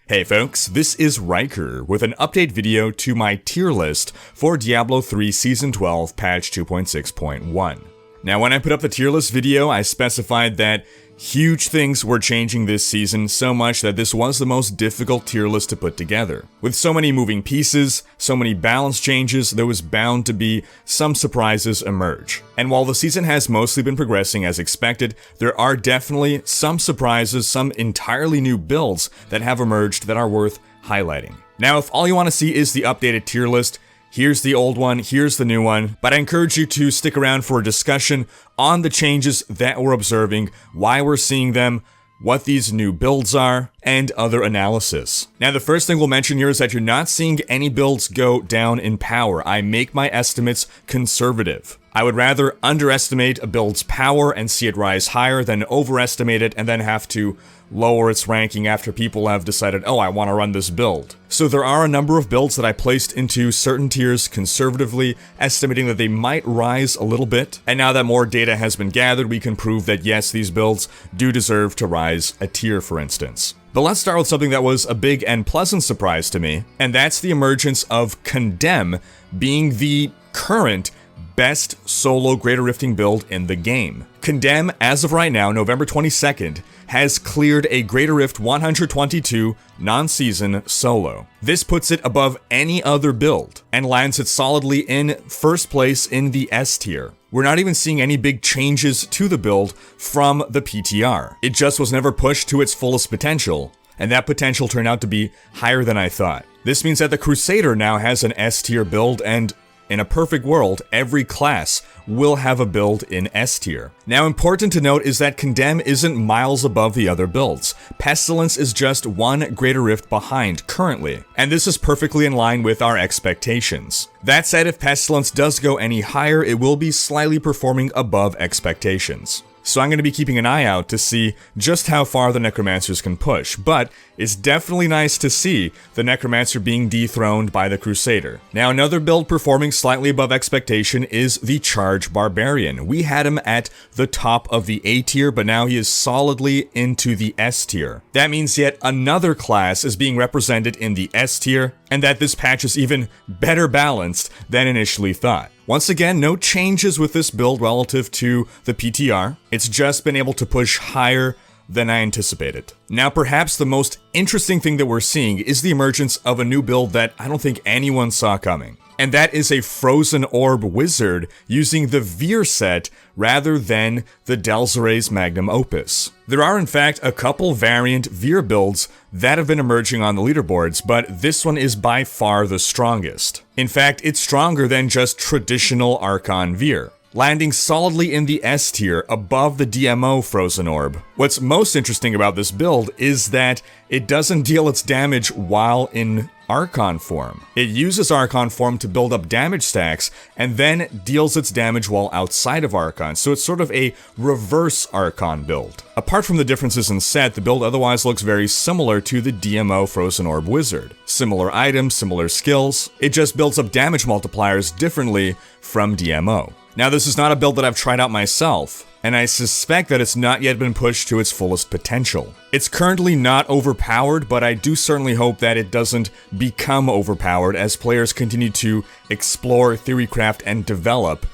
Hey folks, this is Rhykker with an update video to my tier list for Diablo 3 Season 12 Patch 2.6.1. Now when I put up the tier list video, I specified that huge things were changing this season so much that this was the most difficult tier list to put together. With so many moving pieces, so many balance changes, there was bound to be some surprises emerge. And while the season has mostly been progressing as expected, there are definitely some surprises, some entirely new builds that have emerged that are worth highlighting. Now if all you want to see is the updated tier list, here's the old one, here's the new one, but I encourage you to stick around for a discussion on the changes that we're observing, why we're seeing them, what these new builds are, and other analysis. Now the first thing we'll mention here is that you're not seeing any builds go down in power. I make my estimates conservative. I would rather underestimate a build's power and see it rise higher than overestimate it and then have to lower its ranking after people have decided, oh, I want to run this build. So there are a number of builds that I placed into certain tiers conservatively, estimating that they might rise a little bit. And now that more data has been gathered, we can prove that yes, these builds do deserve to rise a tier, for instance. But let's start with something that was a big and pleasant surprise to me, and that's the emergence of Condemn being the current best solo Greater Rifting build in the game. Condemn, as of right now, November 22nd, has cleared a Greater Rift 122 non-season solo. This puts it above any other build, and lands it solidly in first place in the S tier. We're not even seeing any big changes to the build from the PTR. It just was never pushed to its fullest potential, and that potential turned out to be higher than I thought. This means that the Crusader now has an S tier build, and in a perfect world, every class will have a build in S tier. Now important to note is that Condemn isn't miles above the other builds. Pestilence is just one Greater Rift behind currently, and this is perfectly in line with our expectations. That said, if Pestilence does go any higher, it will be slightly performing above expectations. So I'm going to be keeping an eye out to see just how far the Necromancers can push, but it's definitely nice to see the Necromancer being dethroned by the Crusader. Now another build performing slightly above expectation is the Charge Barbarian. We had him at the top of the A tier, but now he is solidly into the S tier. That means yet another class is being represented in the S tier, and that this patch is even better balanced than initially thought. Once again, no changes with this build relative to the PTR. It's just been able to push higher than I anticipated. Now, perhaps the most interesting thing that we're seeing is the emergence of a new build that I don't think anyone saw coming. And that is a Frozen Orb Wizard using the Veer set rather than the Delzere's Magnum Opus. There are in fact a couple variant Veer builds that have been emerging on the leaderboards, but this one is by far the strongest. In fact, it's stronger than just traditional Archon Veer, landing solidly in the S tier above the DMO Frozen Orb. What's most interesting about this build is that it doesn't deal its damage while in Archon form. It uses Archon form to build up damage stacks and then deals its damage while outside of Archon, so it's sort of a reverse Archon build. Apart from the differences in set, the build otherwise looks very similar to the DMO Frozen Orb Wizard. Similar items, similar skills, it just builds up damage multipliers differently from DMO. Now this is not a build that I've tried out myself, and I suspect that it's not yet been pushed to its fullest potential. It's currently not overpowered, but I do certainly hope that it doesn't become overpowered as players continue to explore, theorycraft, and develop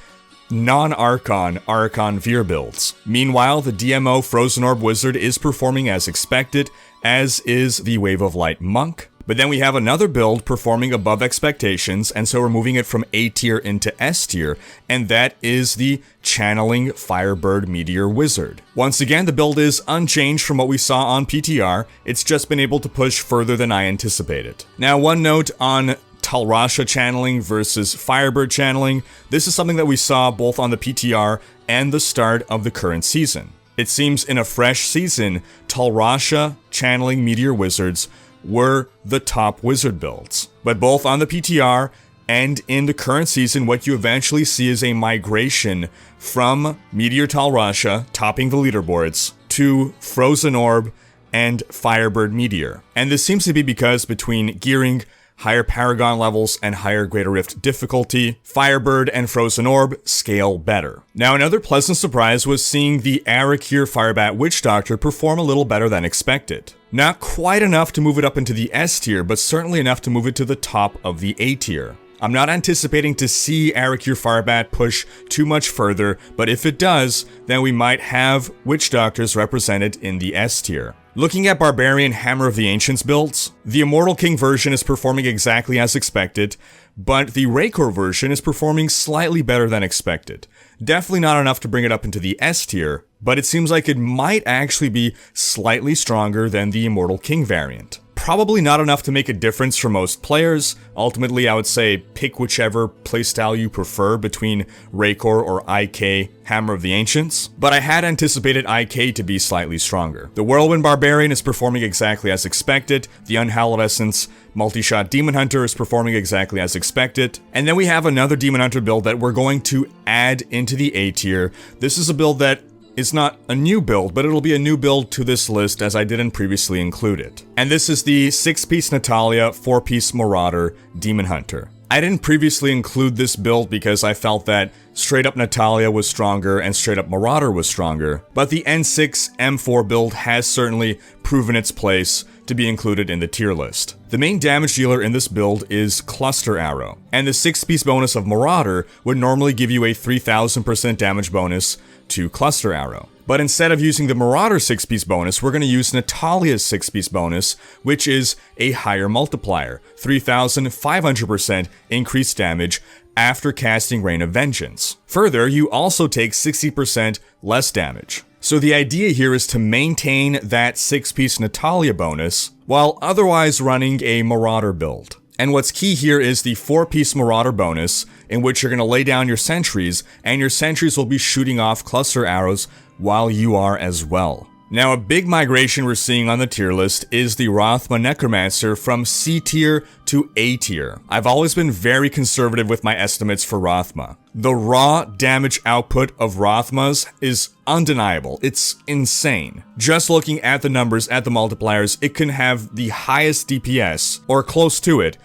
non-Archon Archon Veer builds. Meanwhile, the DMO Frozen Orb Wizard is performing as expected, as is the Wave of Light Monk. But then we have another build performing above expectations, and so we're moving it from A tier into S tier, and that is the Channeling Firebird Meteor Wizard. Once again, the build is unchanged from what we saw on PTR, it's just been able to push further than I anticipated. Now, one note on Talrasha channeling versus Firebird channeling, this is something that we saw both on the PTR and the start of the current season. It seems in a fresh season, Talrasha channeling Meteor Wizards were the top wizard builds. But both on the PTR and in the current season, what you eventually see is a migration from Meteor Talrasha topping the leaderboards to Frozen Orb and Firebird Meteor. And this seems to be because between gearing higher Paragon levels, and higher Greater Rift difficulty, Firebird and Frozen Orb scale better. Now, another pleasant surprise was seeing the Rhykker Firebat Witch Doctor perform a little better than expected. Not quite enough to move it up into the S tier, but certainly enough to move it to the top of the A tier. I'm not anticipating to see Rhykker Firebat push too much further, but if it does, then we might have Witch Doctors represented in the S tier. Looking at Barbarian Hammer of the Ancients builds, the Immortal King version is performing exactly as expected, but the Rhykker version is performing slightly better than expected. Definitely not enough to bring it up into the S tier, but it seems like it might actually be slightly stronger than the Immortal King variant. Probably not enough to make a difference for most players. Ultimately, I would say pick whichever playstyle you prefer between Rhykker or IK Hammer of the Ancients, but I had anticipated IK to be slightly stronger. The Whirlwind Barbarian is performing exactly as expected, the Unhallowed Essence Multi-Shot Demon Hunter is performing exactly as expected, and then we have another Demon Hunter build that we're going to add into the A tier. This is a build that is not a new build, but it'll be a new build to this list as I didn't previously include it. And this is the 6-piece Natalia, 4-piece Marauder Demon Hunter. I didn't previously include this build because I felt that straight up Natalia was stronger and straight up Marauder was stronger, but the N6 M4 build has certainly proven its place to be included in the tier list. The main damage dealer in this build is Cluster Arrow, and the 6-piece bonus of Marauder would normally give you a 3000% damage bonus to Cluster Arrow. But instead of using the Marauder 6-piece bonus, we're going to use Natalia's 6-piece bonus, which is a higher multiplier, 3500% increased damage after casting Rain of Vengeance. Further, you also take 60% less damage. So the idea here is to maintain that 6-piece Natalia bonus, while otherwise running a Marauder build. And what's key here is the 4-piece Marauder bonus, in which you're going to lay down your sentries, and your sentries will be shooting off cluster arrows while you are as well. Now, a big migration we're seeing on the tier list is the Rothman Necromancer from C tier to A tier. I've always been very conservative with my estimates for Rothma. The raw damage output of Rothmas is undeniable. It's insane. Just looking at the numbers, at the multipliers, it can have the highest DPS, or close to it,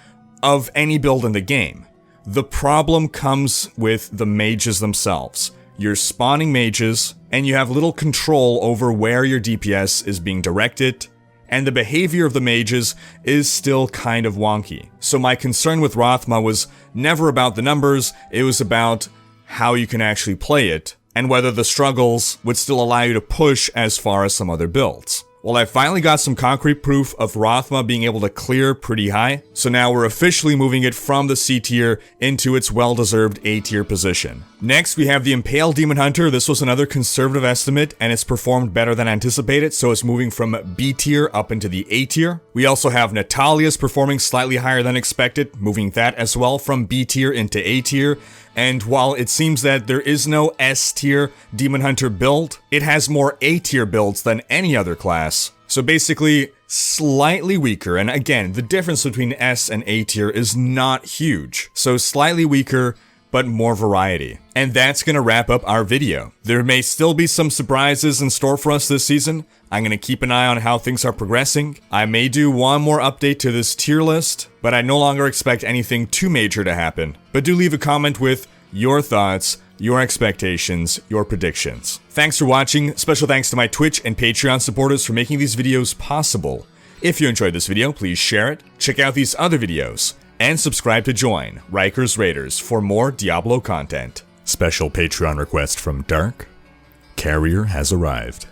of any build in the game. The problem comes with the mages themselves. You're spawning mages, and you have little control over where your DPS is being directed, and the behavior of the mages is still kind of wonky. So my concern with Rothma was never about the numbers, it was about how you can actually play it, and whether the struggles would still allow you to push as far as some other builds. Well, I finally got some concrete proof of Rothma being able to clear pretty high, so now we're officially moving it from the C tier into its well-deserved A tier position. Next, we have the Impale Demon Hunter. This was another conservative estimate, and it's performed better than anticipated, so it's moving from B tier up into the A tier. We also have Natalia's performing slightly higher than expected, moving that as well from B tier into A tier. And while it seems that there is no S tier Demon Hunter build, it has more A tier builds than any other class. So basically, slightly weaker, and again, the difference between S and A tier is not huge. So slightly weaker, but more variety. And that's gonna wrap up our video. There may still be some surprises in store for us this season. I'm gonna keep an eye on how things are progressing. I may do one more update to this tier list, but I no longer expect anything too major to happen. But do leave a comment with your thoughts, your expectations, your predictions. Thanks for watching. Special thanks to my Twitch and Patreon supporters for making these videos possible. If you enjoyed this video, please share it, check out these other videos, and subscribe to join Rhykkers Raiders for more Diablo content. Special Patreon request from Dark. Carrier has arrived.